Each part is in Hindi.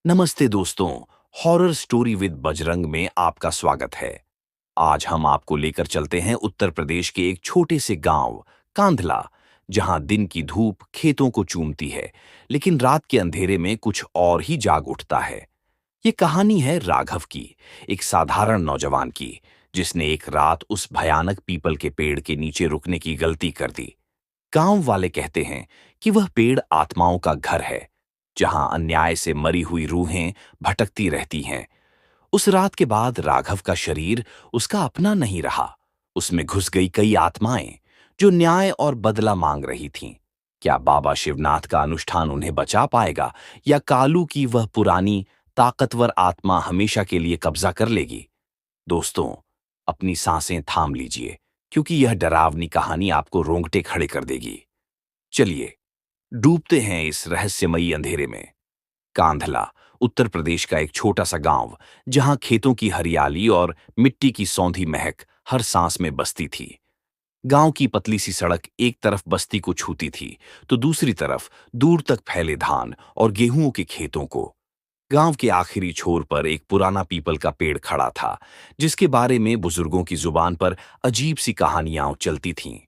नमस्ते दोस्तों। हॉरर स्टोरी विद बजरंग में आपका स्वागत है। आज हम आपको लेकर चलते हैं उत्तर प्रदेश के एक छोटे से गांव कांधला, जहां दिन की धूप खेतों को चूमती है, लेकिन रात के अंधेरे में कुछ और ही जाग उठता है। ये कहानी है राघव की, एक साधारण नौजवान की, जिसने एक रात उस भयानक पीपल के पेड़ के नीचे रुकने की गलती कर दी। गांव वाले कहते हैं कि वह पेड़ आत्माओं का घर है, जहां अन्याय से मरी हुई रूहें भटकती रहती हैं। उस रात के बाद राघव का शरीर उसका अपना नहीं रहा। उसमें घुस गई कई आत्माएं, जो न्याय और बदला मांग रही थीं। क्या बाबा शिवनाथ का अनुष्ठान उन्हें बचा पाएगा, या कालू की वह पुरानी ताकतवर आत्मा हमेशा के लिए कब्जा कर लेगी? दोस्तों, अपनी सांसें थाम लीजिए, क्योंकि यह डरावनी कहानी आपको रोंगटे खड़े कर देगी। चलिए, डूबते हैं इस रहस्यमयी अंधेरे में। कांधला उत्तर प्रदेश का एक छोटा सा गांव, जहां खेतों की हरियाली और मिट्टी की सौंधी महक हर सांस में बसती थी। गांव की पतली सी सड़क एक तरफ बस्ती को छूती थी, तो दूसरी तरफ दूर तक फैले धान और गेहूं के खेतों को। गांव के आखिरी छोर पर एक पुराना पीपल का पेड़ खड़ा था, जिसके बारे में बुजुर्गों की जुबान पर अजीब सी कहानियां चलती थीं।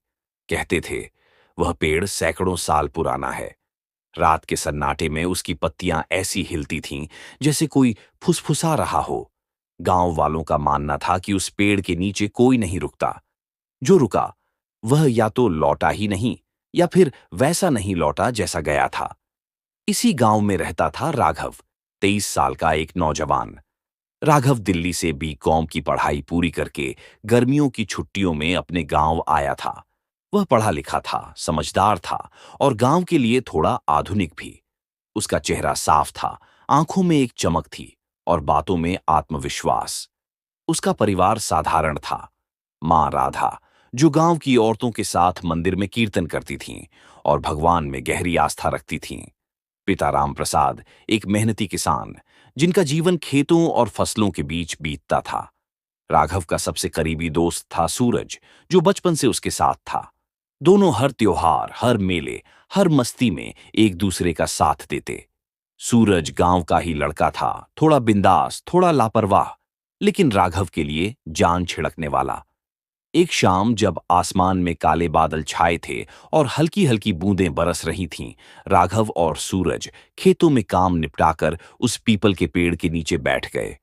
कहते थे, वह पेड़ सैकड़ों साल पुराना है। रात के सन्नाटे में उसकी पत्तियां ऐसी हिलती थीं, जैसे कोई फुसफुसा रहा हो। गांव वालों का मानना था कि उस पेड़ के नीचे कोई नहीं रुकता। जो रुका, वह या तो लौटा ही नहीं, या फिर वैसा नहीं लौटा जैसा गया था। इसी गांव में रहता था राघव, 23 साल का एक नौजवान। राघव दिल्ली से बीकॉम की पढ़ाई पूरी करके गर्मियों की छुट्टियों में अपने गांव आया था। वह पढ़ा लिखा था, समझदार था, और गांव के लिए थोड़ा आधुनिक भी। उसका चेहरा साफ था, आंखों में एक चमक थी, और बातों में आत्मविश्वास। उसका परिवार साधारण था। मां राधा, जो गांव की औरतों के साथ मंदिर में कीर्तन करती थीं और भगवान में गहरी आस्था रखती थीं। पिता राम प्रसाद, एक मेहनती किसान, जिनका जीवन खेतों और फसलों के बीच बीतता था। राघव का सबसे करीबी दोस्त था सूरज, जो बचपन से उसके साथ था। दोनों हर त्योहार, हर मेले, हर मस्ती में एक दूसरे का साथ देते। सूरज गांव का ही लड़का था, थोड़ा बिंदास, थोड़ा लापरवाह, लेकिन राघव के लिए जान छिड़कने वाला। एक शाम जब आसमान में काले बादल छाए थे और हल्की हल्की बूंदें बरस रही थीं, राघव और सूरज खेतों में काम निपटाकर उस पीपल के पेड़ के नीचे बैठ गए।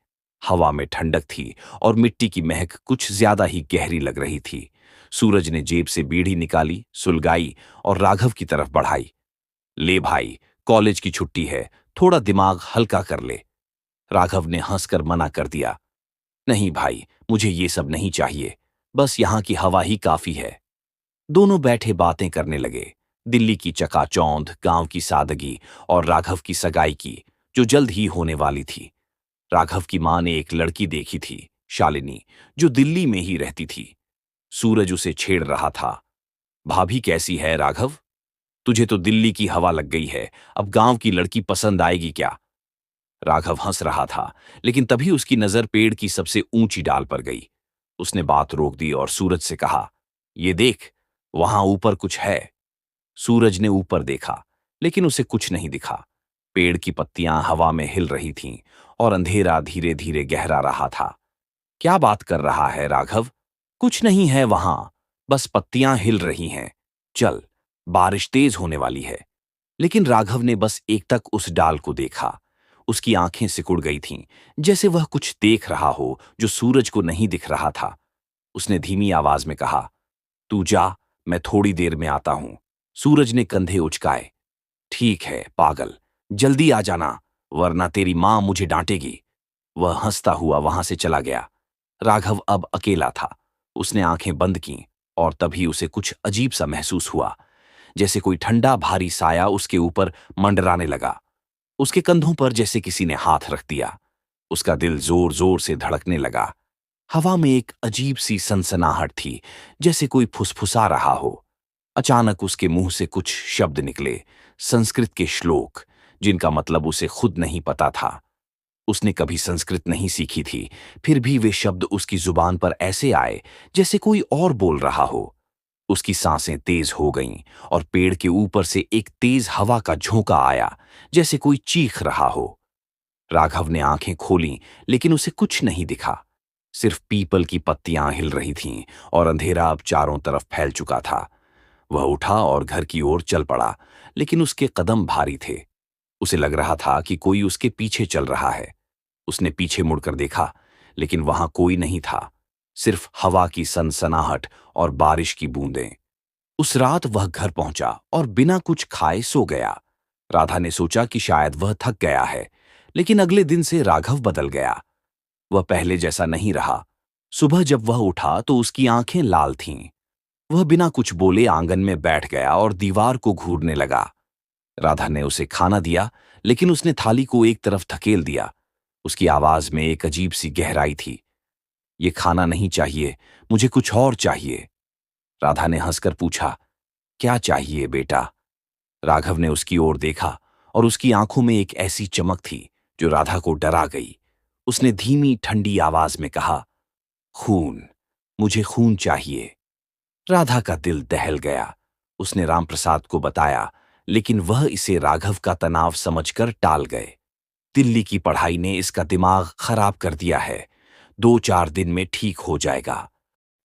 हवा में ठंडक थी और मिट्टी की महक कुछ ज्यादा ही गहरी लग रही थी। सूरज ने जेब से बीड़ी निकाली, सुलगाई और राघव की तरफ बढ़ाई। ले भाई, कॉलेज की छुट्टी है, थोड़ा दिमाग हल्का कर ले। राघव ने हंसकर मना कर दिया, नहीं भाई, मुझे ये सब नहीं चाहिए, बस यहाँ की हवा ही काफी है। दोनों बैठे बातें करने लगे। दिल्ली की चकाचौंध, गांव की सादगी और राघव की सगाई की, जो जल्द ही होने वाली थी। राघव की मां ने एक लड़की देखी थी, शालिनी, जो दिल्ली में ही रहती थी। सूरज उसे छेड़ रहा था। भाभी कैसी है राघव? तुझे तो दिल्ली की हवा लग गई है, अब गांव की लड़की पसंद आएगी क्या? राघव हंस रहा था, लेकिन तभी उसकी नजर पेड़ की सबसे ऊंची डाल पर गई। उसने बात रोक दी और सूरज से कहा, ये देख, वहां ऊपर कुछ है। सूरज ने ऊपर देखा, लेकिन उसे कुछ नहीं दिखा। पेड़ की पत्तियां हवा में हिल रही थीं और अंधेरा धीरे धीरे गहरा रहा था। क्या बात कर रहा है राघव? कुछ नहीं है वहां, बस पत्तियां हिल रही हैं। चल, बारिश तेज होने वाली है। लेकिन राघव ने बस एकटक उस डाल को देखा। उसकी आंखें सिकुड़ गई थीं, जैसे वह कुछ देख रहा हो जो सूरज को नहीं दिख रहा था। उसने धीमी आवाज में कहा, तू जा, मैं थोड़ी देर में आता हूं। सूरज ने कंधे उचकाए। ठीक है पागल, जल्दी आ जाना, वरना तेरी मां मुझे डांटेगी। वह हंसता हुआ वहां से चला गया। राघव अब अकेला था। उसने आंखें बंद कीं, और तभी उसे कुछ अजीब सा महसूस हुआ, जैसे कोई ठंडा भारी साया उसके ऊपर मंडराने लगा। उसके कंधों पर जैसे किसी ने हाथ रख दिया। उसका दिल जोर जोर से धड़कने लगा। हवा में एक अजीब सी सनसनाहट थी, जैसे कोई फुसफुसा रहा हो। अचानक उसके मुंह से कुछ शब्द निकले, संस्कृत के श्लोक, जिनका मतलब उसे खुद नहीं पता था। उसने कभी संस्कृत नहीं सीखी थी, फिर भी वे शब्द उसकी जुबान पर ऐसे आए जैसे कोई और बोल रहा हो। उसकी सांसें तेज हो गईं और पेड़ के ऊपर से एक तेज हवा का झोंका आया, जैसे कोई चीख रहा हो। राघव ने आंखें खोलीं, लेकिन उसे कुछ नहीं दिखा। सिर्फ पीपल की पत्तियां हिल रही थीं और अंधेरा अब चारों तरफ फैल चुका था। वह उठा और घर की ओर चल पड़ा, लेकिन उसके कदम भारी थे। उसे लग रहा था कि कोई उसके पीछे चल रहा है। उसने पीछे मुड़कर देखा, लेकिन वहां कोई नहीं था, सिर्फ हवा की सनसनाहट और बारिश की बूंदें। उस रात वह घर पहुंचा और बिना कुछ खाए सो गया। राधा ने सोचा कि शायद वह थक गया है, लेकिन अगले दिन से राघव बदल गया। वह पहले जैसा नहीं रहा। सुबह जब वह उठा तो उसकी आंखें लाल थीं। वह बिना कुछ बोले आंगन में बैठ गया और दीवार को घूरने लगा। राधा ने उसे खाना दिया, लेकिन उसने थाली को एक तरफ धकेल दिया। उसकी आवाज में एक अजीब सी गहराई थी। ये खाना नहीं चाहिए, मुझे कुछ और चाहिए। राधा ने हंसकर पूछा, क्या चाहिए बेटा? राघव ने उसकी ओर देखा और उसकी आंखों में एक ऐसी चमक थी जो राधा को डरा गई। उसने धीमी ठंडी आवाज में कहा, खून, मुझे खून चाहिए। राधा का दिल दहल गया। उसने रामप्रसाद को बताया, लेकिन वह इसे राघव का तनाव समझकर टाल गए। दिल्ली की पढ़ाई ने इसका दिमाग खराब कर दिया है, 2-4 दिन में ठीक हो जाएगा।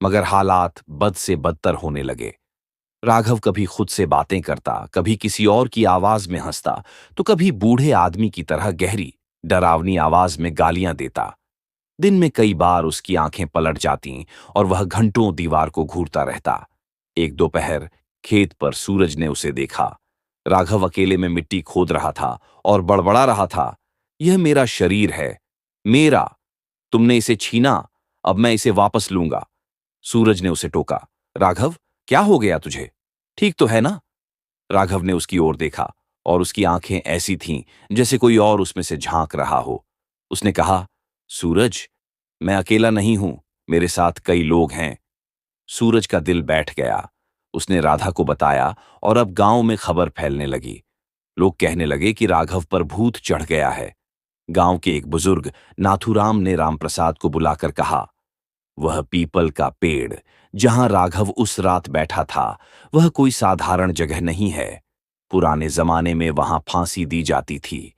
मगर हालात बद से बदतर होने लगे। राघव कभी खुद से बातें करता, कभी किसी और की आवाज में हंसता, तो कभी बूढ़े आदमी की तरह गहरी डरावनी आवाज में गालियां देता। दिन में कई बार उसकी आंखें पलट जातीं और वह घंटों दीवार को घूरता रहता। एक दोपहर खेत पर सूरज ने उसे देखा। राघव अकेले में मिट्टी खोद रहा था और बड़बड़ा रहा था, यह मेरा शरीर है, मेरा। तुमने इसे छीना, अब मैं इसे वापस लूंगा। सूरज ने उसे टोका, राघव, क्या हो गया तुझे? ठीक तो है ना? राघव ने उसकी ओर देखा और उसकी आंखें ऐसी थीं जैसे कोई और उसमें से झांक रहा हो। उसने कहा, सूरज, मैं अकेला नहीं हूं, मेरे साथ कई लोग हैं। सूरज का दिल बैठ गया। उसने राधा को बताया और अब गांव में खबर फैलने लगी। लोग कहने लगे कि राघव पर भूत चढ़ गया है। गांव के एक बुजुर्ग नाथूराम ने रामप्रसाद को बुलाकर कहा, वह पीपल का पेड़ जहां राघव उस रात बैठा था, वह कोई साधारण जगह नहीं है। पुराने जमाने में वहां फांसी दी जाती थी।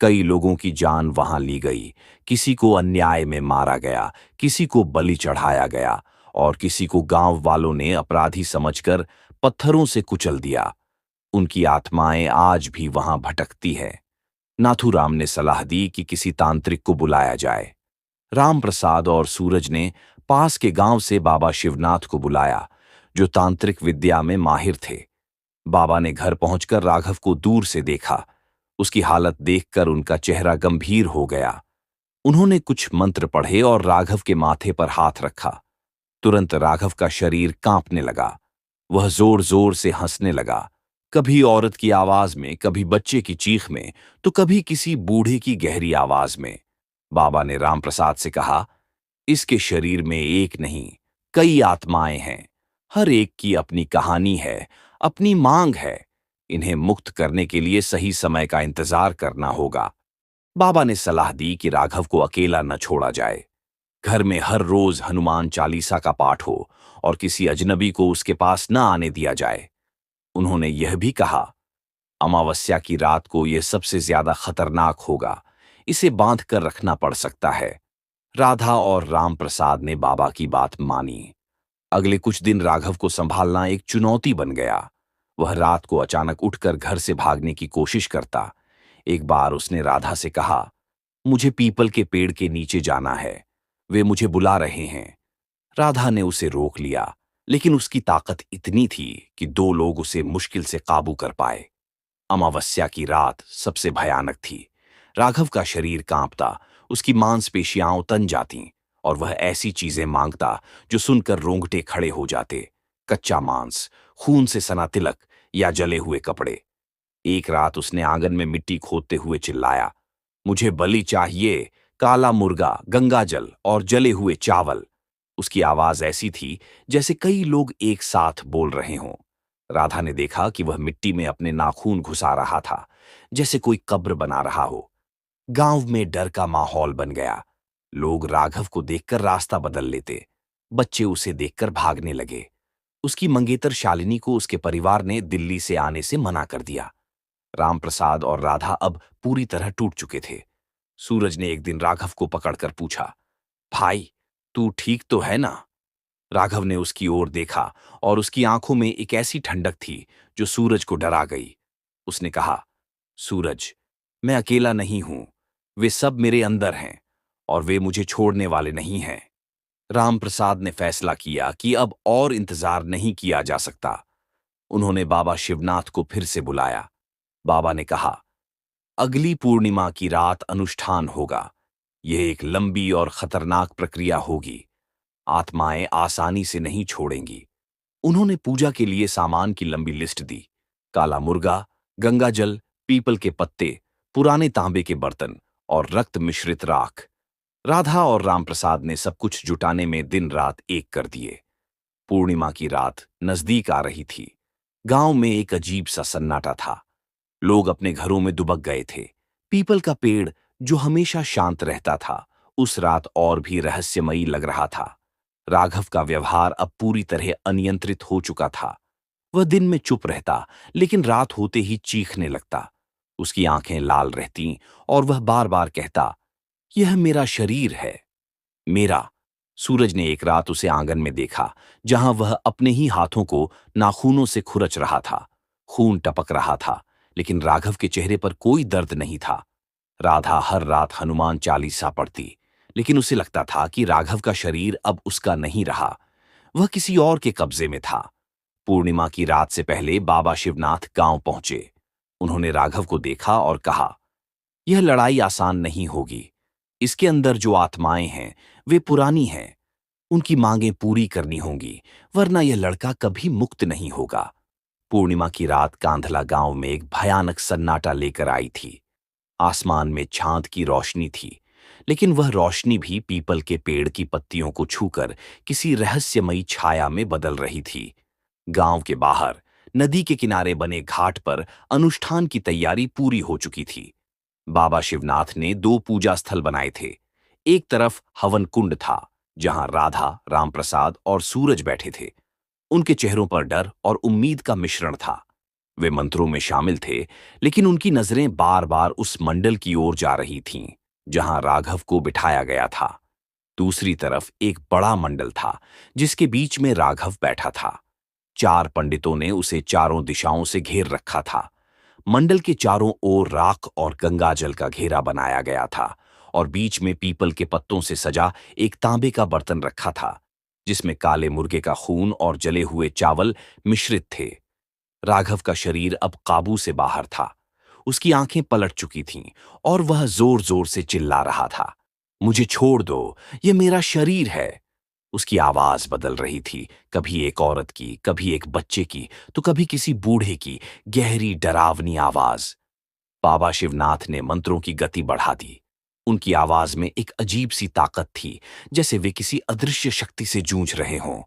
कई लोगों की जान वहां ली गई। किसी को अन्याय में मारा गया, किसी को बलि चढ़ाया गया और किसी को गांव वालों ने अपराधी समझकर पत्थरों से कुचल दिया। उनकी आत्माएं आज भी वहां भटकती है। नाथूराम ने सलाह दी कि किसी तांत्रिक को बुलाया जाए। रामप्रसाद और सूरज ने पास के गांव से बाबा शिवनाथ को बुलाया, जो तांत्रिक विद्या में माहिर थे। बाबा ने घर पहुंचकर राघव को दूर से देखा। उसकी हालत देखकर उनका चेहरा गंभीर हो गया। उन्होंने कुछ मंत्र पढ़े और राघव के माथे पर हाथ रखा। तुरंत राघव का शरीर कांपने लगा। वह जोर जोर से हंसने लगा, कभी औरत की आवाज में, कभी बच्चे की चीख में, तो कभी किसी बूढ़े की गहरी आवाज में। बाबा ने रामप्रसाद से कहा, इसके शरीर में एक नहीं, कई आत्माएं हैं। हर एक की अपनी कहानी है, अपनी मांग है। इन्हें मुक्त करने के लिए सही समय का इंतजार करना होगा। बाबा ने सलाह दी कि राघव को अकेला न छोड़ा जाए। घर में हर रोज हनुमान चालीसा का पाठ हो और किसी अजनबी को उसके पास न आने दिया जाए। उन्होंने यह भी कहा, अमावस्या की रात को यह सबसे ज्यादा खतरनाक होगा, इसे बांध कर रखना पड़ सकता है। राधा और रामप्रसाद ने बाबा की बात मानी। अगले कुछ दिन राघव को संभालना एक चुनौती बन गया। वह रात को अचानक उठकर घर से भागने की कोशिश करता। एक बार उसने राधा से कहा, मुझे पीपल के पेड़ के नीचे जाना है, वे मुझे बुला रहे हैं। राधा ने उसे रोक लिया, लेकिन उसकी ताकत इतनी थी कि 2 लोग उसे मुश्किल से काबू कर पाए। अमावस्या की रात सबसे भयानक थी। राघव का शरीर कांपता, उसकी मांसपेशियां तन जातीं और वह ऐसी चीजें मांगता जो सुनकर रोंगटे खड़े हो जाते। कच्चा मांस, खून से सना तिलक या जले हुए कपड़े। एक रात उसने आंगन में मिट्टी खोदते हुए चिल्लाया, मुझे बलि चाहिए, काला मुर्गा, गंगाजल और जले हुए चावल। उसकी आवाज ऐसी थी जैसे कई लोग एक साथ बोल रहे हों। राधा ने देखा कि वह मिट्टी में अपने नाखून घुसा रहा था, जैसे कोई कब्र बना रहा हो। गांव में डर का माहौल बन गया। लोग राघव को देखकर रास्ता बदल लेते। बच्चे उसे देखकर भागने लगे। उसकी मंगेतर शालिनी को उसके परिवार ने दिल्ली से आने से मना कर दिया। रामप्रसाद और राधा अब पूरी तरह टूट चुके थे। सूरज ने एक दिन राघव को पकड़कर पूछा, भाई, तू ठीक तो है ना? राघव ने उसकी ओर देखा और उसकी आंखों में एक ऐसी ठंडक थी जो सूरज को डरा गई। उसने कहा, सूरज, मैं अकेला नहीं हूं। वे सब मेरे अंदर हैं और वे मुझे छोड़ने वाले नहीं हैं। रामप्रसाद ने फैसला किया कि अब और इंतजार नहीं किया जा सकता। उन्होंने बाबा शिवनाथ को फिर से बुलाया। बाबा ने कहा, अगली पूर्णिमा की रात अनुष्ठान होगा। यह एक लंबी और खतरनाक प्रक्रिया होगी। आत्माएं आसानी से नहीं छोड़ेंगी। उन्होंने पूजा के लिए सामान की लंबी लिस्ट दी। काला मुर्गा, गंगाजल, पीपल के पत्ते, पुराने तांबे के बर्तन और रक्त मिश्रित राख। राधा और रामप्रसाद ने सब कुछ जुटाने में दिन रात एक कर दिए। पूर्णिमा की रात नजदीक आ रही थी। गांव में एक अजीब सा सन्नाटा था। लोग अपने घरों में दुबक गए थे। पीपल का पेड़, जो हमेशा शांत रहता था, उस रात और भी रहस्यमयी लग रहा था। राघव का व्यवहार अब पूरी तरह अनियंत्रित हो चुका था। वह दिन में चुप रहता, लेकिन रात होते ही चीखने लगता। उसकी आंखें लाल रहतीं और वह बार बार कहता, यह मेरा शरीर है, मेरा। सूरज ने एक रात उसे आंगन में देखा, जहां वह अपने ही हाथों को नाखूनों से खुरच रहा था। खून टपक रहा था, लेकिन राघव के चेहरे पर कोई दर्द नहीं था। राधा हर रात हनुमान चालीसा पढ़ती, लेकिन उसे लगता था कि राघव का शरीर अब उसका नहीं रहा। वह किसी और के कब्जे में था। पूर्णिमा की रात से पहले बाबा शिवनाथ गांव पहुंचे। उन्होंने राघव को देखा और कहा, यह लड़ाई आसान नहीं होगी। इसके अंदर जो आत्माएं हैं, वे पुरानी हैं। उनकी मांगें पूरी करनी होंगी, वरना यह लड़का कभी मुक्त नहीं होगा। पूर्णिमा की रात कांधला गांव में एक भयानक सन्नाटा लेकर आई थी। आसमान में चांद की रोशनी थी, लेकिन वह रोशनी भी पीपल के पेड़ की पत्तियों को छूकर किसी रहस्यमयी छाया में बदल रही थी। गांव के बाहर नदी के किनारे बने घाट पर अनुष्ठान की तैयारी पूरी हो चुकी थी। बाबा शिवनाथ ने दो पूजा स्थल बनाए थे। एक तरफ हवन कुंड था, जहां राधा, रामप्रसाद और सूरज बैठे थे। उनके चेहरों पर डर और उम्मीद का मिश्रण था। वे मंत्रों में शामिल थे, लेकिन उनकी नजरें बार बार उस मंडल की ओर जा रही थीं, जहां राघव को बिठाया गया था। दूसरी तरफ एक बड़ा मंडल था, जिसके बीच में राघव बैठा था। चार पंडितों ने उसे चारों दिशाओं से घेर रखा था। मंडल के चारों ओर राख और गंगाजल का घेरा बनाया गया था, और बीच में पीपल के पत्तों से सजा एक तांबे का बर्तन रखा था, जिसमें काले मुर्गे का खून और जले हुए चावल मिश्रित थे। राघव का शरीर अब काबू से बाहर था। उसकी आंखें पलट चुकी थीं और वह जोर जोर से चिल्ला रहा था, मुझे छोड़ दो, यह मेरा शरीर है। उसकी आवाज बदल रही थी, कभी एक औरत की, कभी एक बच्चे की, तो कभी किसी बूढ़े की, गहरी डरावनी आवाज। बाबा शिवनाथ ने मंत्रों की गति बढ़ा दी। उनकी आवाज में एक अजीब सी ताकत थी, जैसे वे किसी अदृश्य शक्ति से जूझ रहे हों।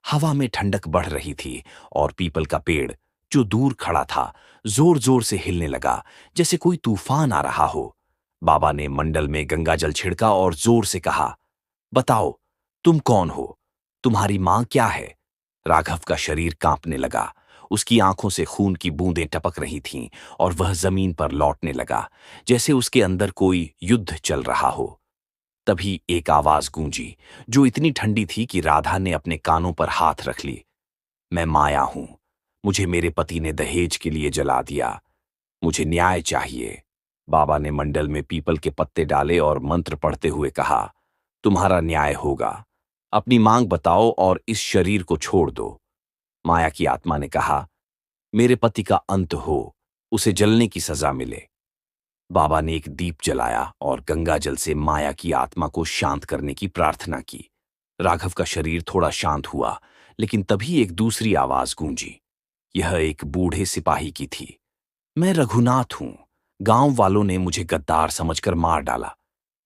हवा में ठंडक बढ़ रही थी और पीपल का पेड़, जो दूर खड़ा था, जोर जोर से हिलने लगा, जैसे कोई तूफान आ रहा हो। बाबा ने मंडल में गंगाजल छिड़का और जोर से कहा, बताओ, तुम कौन हो? तुम्हारी मां क्या है? राघव का शरीर कांपने लगा। उसकी आंखों से खून की बूंदें टपक रही थीं और वह जमीन पर लौटने लगा, जैसे उसके अंदर कोई युद्ध चल रहा हो। तभी एक आवाज गूंजी, जो इतनी ठंडी थी कि राधा ने अपने कानों पर हाथ रख ली। मैं माया हूं। मुझे मेरे पति ने दहेज के लिए जला दिया। मुझे न्याय चाहिए। बाबा ने मंडल में पीपल के पत्ते डाले और मंत्र पढ़ते हुए कहा, तुम्हारा न्याय होगा। अपनी मांग बताओ और इस शरीर को छोड़ दो। माया की आत्मा ने कहा, मेरे पति का अंत हो, उसे जलने की सजा मिले। बाबा ने एक दीप जलाया और गंगा जल से माया की आत्मा को शांत करने की प्रार्थना की। राघव का शरीर थोड़ा शांत हुआ, लेकिन तभी एक दूसरी आवाज गूंजी। यह एक बूढ़े सिपाही की थी। मैं रघुनाथ हूं। गांव वालों ने मुझे गद्दार समझकर मार डाला।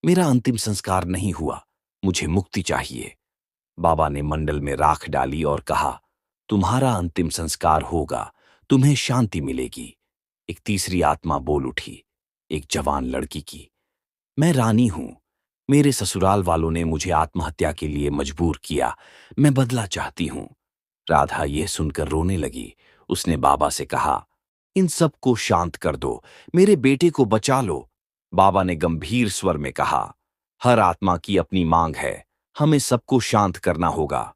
मेरा अंतिम संस्कार नहीं हुआ। मुझे मुक्ति चाहिए। बाबा ने मंडल में राख डाली और कहा, तुम्हारा अंतिम संस्कार होगा, तुम्हें शांति मिलेगी। एक तीसरी आत्मा बोल उठी, एक जवान लड़की की। मैं रानी हूं। मेरे ससुराल वालों ने मुझे आत्महत्या के लिए मजबूर किया। मैं बदला चाहती हूं। राधा यह सुनकर रोने लगी। उसने बाबा से कहा, इन सब को शांत कर दो, मेरे बेटे को बचा लो। बाबा ने गंभीर स्वर में कहा, हर आत्मा की अपनी मांग है, हमें सबको शांत करना होगा।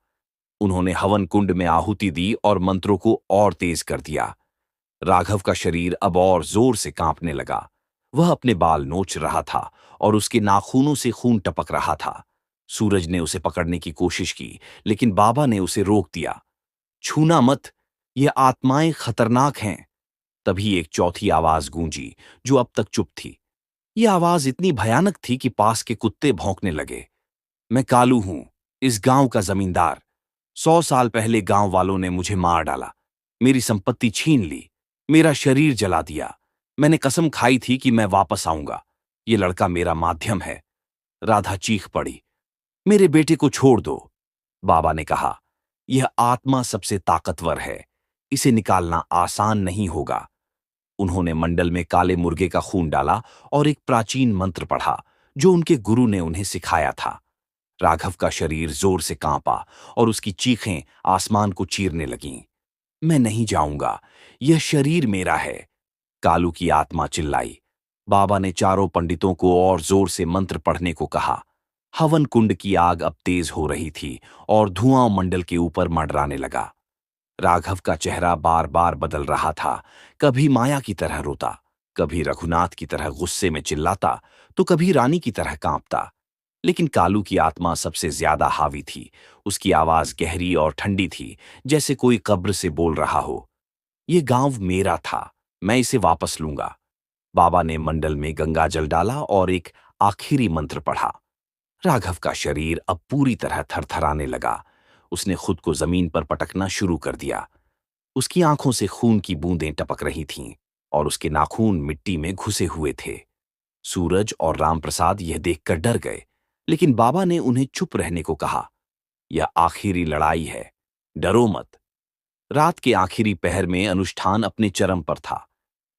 उन्होंने हवन कुंड में आहुति दी और मंत्रों को और तेज कर दिया। राघव का शरीर अब और जोर से कांपने लगा। वह अपने बाल नोच रहा था और उसके नाखूनों से खून टपक रहा था। सूरज ने उसे पकड़ने की कोशिश की, लेकिन बाबा ने उसे रोक दिया। छूना मत, ये आत्माएं खतरनाक हैं। तभी एक चौथी आवाज गूंजी, जो अब तक चुप थी। यह आवाज इतनी भयानक थी कि पास के कुत्ते भौंकने लगे। मैं कालू हूं, इस गांव का जमींदार। 100 साल पहले गांव वालों ने मुझे मार डाला, मेरी संपत्ति छीन ली, मेरा शरीर जला दिया। मैंने कसम खाई थी कि मैं वापस आऊंगा। ये लड़का मेरा माध्यम है। राधा चीख पड़ी, मेरे बेटे को छोड़ दो। बाबा ने कहा, यह आत्मा सबसे ताकतवर है, इसे निकालना आसान नहीं होगा। उन्होंने मंडल में काले मुर्गे का खून डाला और एक प्राचीन मंत्र पढ़ा, जो उनके गुरु ने उन्हें सिखाया था। राघव का शरीर जोर से कांपा और उसकी चीखें आसमान को चीरने लगीं। मैं नहीं जाऊंगा, यह शरीर मेरा है। कालू की आत्मा चिल्लाई। बाबा ने चारों पंडितों को और जोर से मंत्र पढ़ने को कहा। हवन कुंड की आग अब तेज हो रही थी और धुआं मंडल के ऊपर मंडराने लगा। राघव का चेहरा बार बार बदल रहा था। कभी माया की तरह रोता, कभी रघुनाथ की तरह गुस्से में चिल्लाता, तो कभी रानी की तरह कांपता। लेकिन कालू की आत्मा सबसे ज्यादा हावी थी। उसकी आवाज गहरी और ठंडी थी, जैसे कोई कब्र से बोल रहा हो। ये गांव मेरा था, मैं इसे वापस लूंगा। बाबा ने मंडल में गंगा जल डाला और एक आखिरी मंत्र पढ़ा। राघव का शरीर अब पूरी तरह थरथराने लगा। उसने खुद को जमीन पर पटकना शुरू कर दिया। उसकी आंखों से खून की बूंदें टपक रही थीं और उसके नाखून मिट्टी में घुसे हुए थे। सूरज और रामप्रसाद यह देखकर डर गए, लेकिन बाबा ने उन्हें चुप रहने को कहा। यह आखिरी लड़ाई है, डरो मत। रात के आखिरी पहर में अनुष्ठान अपने चरम पर था।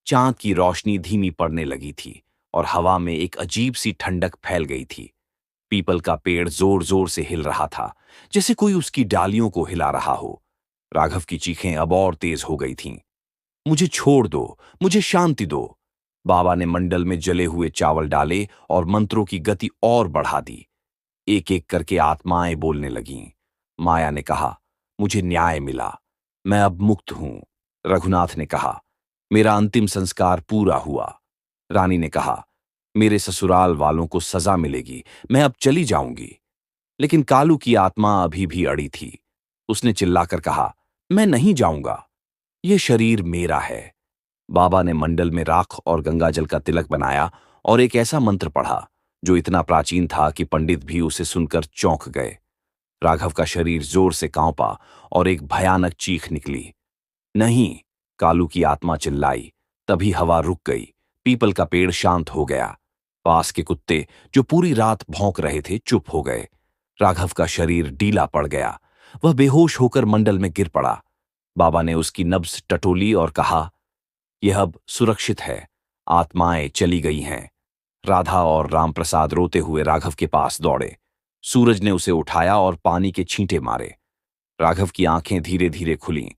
चांद की रोशनी धीमी पड़ने लगी थी और हवा में एक अजीब सी ठंडक फैल गई थी। पीपल का पेड़ जोर जोर से हिल रहा था, जैसे कोई उसकी डालियों को हिला रहा हो। राघव की चीखें अब और तेज हो गई थीं। मुझे छोड़ दो, मुझे शांति दो। बाबा ने मंडल में जले हुए चावल डाले और मंत्रों की गति और बढ़ा दी। एक एक करके आत्माएं बोलने लगीं। माया ने कहा, मुझे न्याय मिला, मैं अब मुक्त हूं। रघुनाथ ने कहा, मेरा अंतिम संस्कार पूरा हुआ। रानी ने कहा, मेरे ससुराल वालों को सजा मिलेगी, मैं अब चली जाऊंगी। लेकिन कालू की आत्मा अभी भी अड़ी थी। उसने चिल्लाकर कहा, मैं नहीं जाऊंगा, यह शरीर मेरा है। बाबा ने मंडल में राख और गंगाजल का तिलक बनाया और एक ऐसा मंत्र पढ़ा, जो इतना प्राचीन था कि पंडित भी उसे सुनकर चौंक गए। राघव का शरीर जोर से कांपा और एक भयानक चीख निकली। नहीं, कालू की आत्मा चिल्लाई। तभी हवा रुक गई, पीपल का पेड़ शांत हो गया। पास के कुत्ते, जो पूरी रात भौंक रहे थे, चुप हो गए। राघव का शरीर ढीला पड़ गया। वह बेहोश होकर मंडल में गिर पड़ा। बाबा ने उसकी नब्ज टटोली और कहा, यह अब सुरक्षित है, आत्माएं चली गई हैं। राधा और रामप्रसाद रोते हुए राघव के पास दौड़े। सूरज ने उसे उठाया और पानी के छींटे मारे। राघव की आंखें धीरे धीरे खुलीं।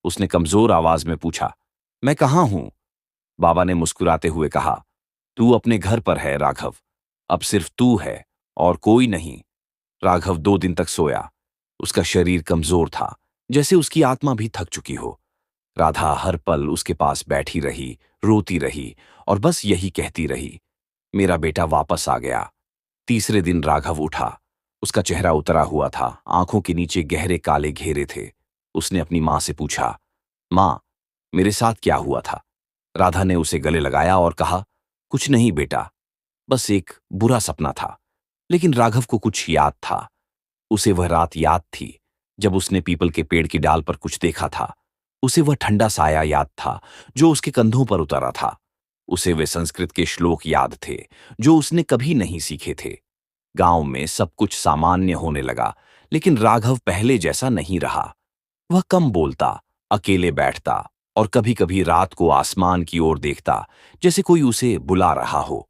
उसने कमजोर आवाज में पूछा, मैं कहाँ हूं? बाबा ने मुस्कुराते हुए कहा, तू अपने घर पर है राघव, अब सिर्फ तू है और कोई नहीं। राघव 2 दिन तक सोया। उसका शरीर कमजोर था, जैसे उसकी आत्मा भी थक चुकी हो। राधा हर पल उसके पास बैठी रही, रोती रही और बस यही कहती रही, मेरा बेटा वापस आ गया। तीसरे दिन राघव उठा। उसका चेहरा उतरा हुआ था, आंखों के नीचे गहरे काले घेरे थे। उसने अपनी मां से पूछा, मां, मेरे साथ क्या हुआ था? राधा ने उसे गले लगाया और कहा, कुछ नहीं बेटा, बस एक बुरा सपना था। लेकिन राघव को कुछ याद था। उसे वह रात याद थी, जब उसने पीपल के पेड़ की डाल पर कुछ देखा था। उसे वह ठंडा साया याद था, जो उसके कंधों पर उतरा था। उसे वे संस्कृत के श्लोक याद थे, जो उसने कभी नहीं सीखे थे। गांव में सब कुछ सामान्य होने लगा, लेकिन राघव पहले जैसा नहीं रहा। वह कम बोलता, अकेले बैठता और कभी-कभी रात को आसमान की ओर देखता, जैसे कोई उसे बुला रहा हो।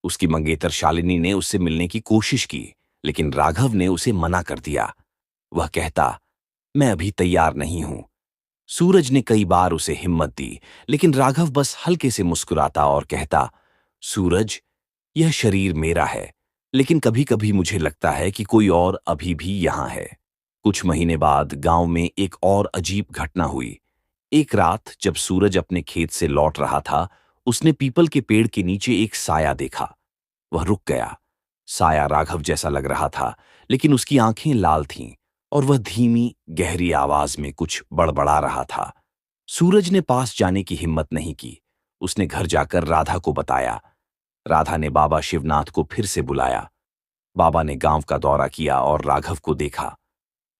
उसकी मंगेतर शालिनी ने उससे मिलने की कोशिश की, लेकिन राघव ने उसे मना कर दिया। वह कहता, मैं अभी तैयार नहीं हूं। सूरज ने कई बार उसे हिम्मत दी, लेकिन राघव बस हल्के से मुस्कुराता और कहता, सूरज, यह शरीर मेरा है, लेकिन कभी-कभी मुझे लगता है कि कोई और अभी भी यहाँ है। कुछ महीने बाद गांव में एक और अजीब घटना हुई। एक रात जब सूरज अपने खेत से लौट रहा था, उसने पीपल के पेड़ के नीचे एक साया देखा। वह रुक गया। साया राघव जैसा लग रहा था, लेकिन उसकी आंखें लाल थीं और वह धीमी, गहरी आवाज में कुछ बड़बड़ा रहा था। सूरज ने पास जाने की हिम्मत नहीं की। उसने घर जाकर राधा को बताया। राधा ने बाबा शिवनाथ को फिर से बुलाया। बाबा ने गांव का दौरा किया और राघव को देखा।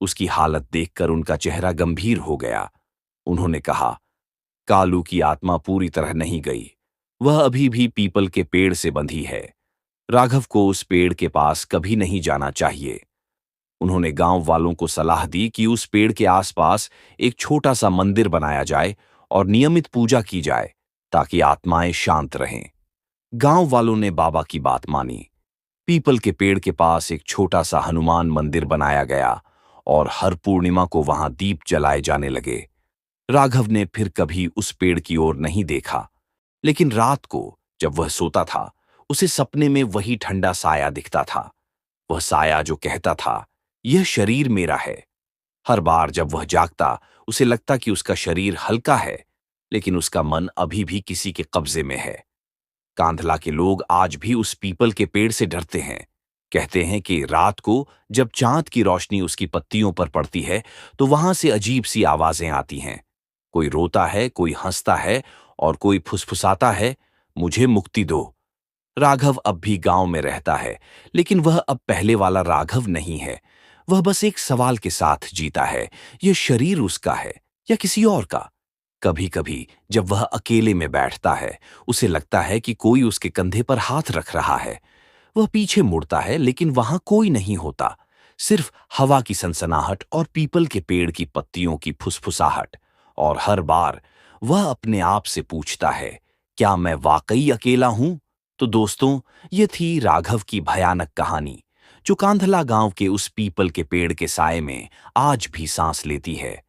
उसकी हालत देखकर उनका चेहरा गंभीर हो गया। उन्होंने कहा, कालू की आत्मा पूरी तरह नहीं गई। वह अभी भी पीपल के पेड़ से बंधी है। राघव को उस पेड़ के पास कभी नहीं जाना चाहिए। उन्होंने गांव वालों को सलाह दी कि उस पेड़ के आसपास एक छोटा सा मंदिर बनाया जाए और नियमित पूजा की जाए, ताकि आत्माएं शांत रहें। गांव वालों ने बाबा की बात मानी। पीपल के पेड़ के पास एक छोटा सा हनुमान मंदिर बनाया गया और हर पूर्णिमा को वहां दीप जलाए जाने लगे। राघव ने फिर कभी उस पेड़ की ओर नहीं देखा, लेकिन रात को जब वह सोता था, उसे सपने में वही ठंडा साया दिखता था। वह साया जो कहता था, यह शरीर मेरा है। हर बार जब वह जागता, उसे लगता कि उसका शरीर हल्का है, लेकिन उसका मन अभी भी किसी के कब्जे में है। कांधला के लोग आज भी उस पीपल के पेड़ से डरते हैं। कहते हैं कि रात को जब चांद की रोशनी उसकी पत्तियों पर पड़ती है, तो वहां से अजीब सी आवाजें आती हैं। कोई रोता है, कोई हंसता है और कोई फुसफुसाता है, मुझे मुक्ति दो। राघव अब भी गांव में रहता है, लेकिन वह अब पहले वाला राघव नहीं है। वह बस एक सवाल के साथ जीता है, यह शरीर उसका है या किसी और का। कभी-कभी जब वह अकेले में बैठता है, उसे लगता है कि कोई उसके कंधे पर हाथ रख रहा है। वह पीछे मुड़ता है, लेकिन वहां कोई नहीं होता, सिर्फ हवा की सनसनाहट और पीपल के पेड़ की पत्तियों की फुसफुसाहट। और हर बार वह अपने आप से पूछता है, क्या मैं वाकई अकेला हूं? तो दोस्तों, ये थी राघव की भयानक कहानी, जो कांधला गांव के उस पीपल के पेड़ के साए में आज भी सांस लेती है।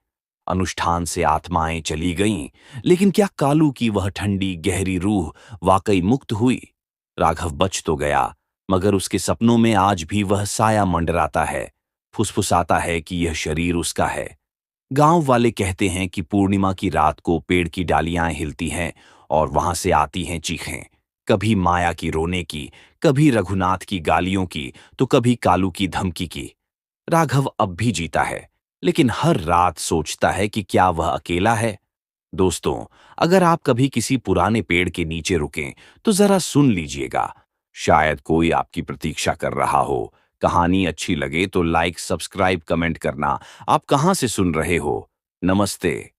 अनुष्ठान से आत्माएं चली गईं, लेकिन क्या कालू की वह ठंडी गहरी रूह वाकई मुक्त हुई? राघव बच तो गया, मगर उसके सपनों में आज भी वह साया मंडराता है, फुसफुसाता है कि यह शरीर उसका है। गांव वाले कहते हैं कि पूर्णिमा की रात को पेड़ की डालियां हिलती हैं और वहां से आती हैं चीखें, कभी माया की रोने की, कभी रघुनाथ की गालियों की, तो कभी कालू की धमकी की। राघव अब भी जीता है, लेकिन हर रात सोचता है कि क्या वह अकेला है। दोस्तों, अगर आप कभी किसी पुराने पेड़ के नीचे रुकें, तो जरा सुन लीजिएगा। शायद कोई आपकी प्रतीक्षा कर रहा हो। कहानी अच्छी लगे तो लाइक, सब्सक्राइब, कमेंट करना। आप कहां से सुन रहे हो? नमस्ते।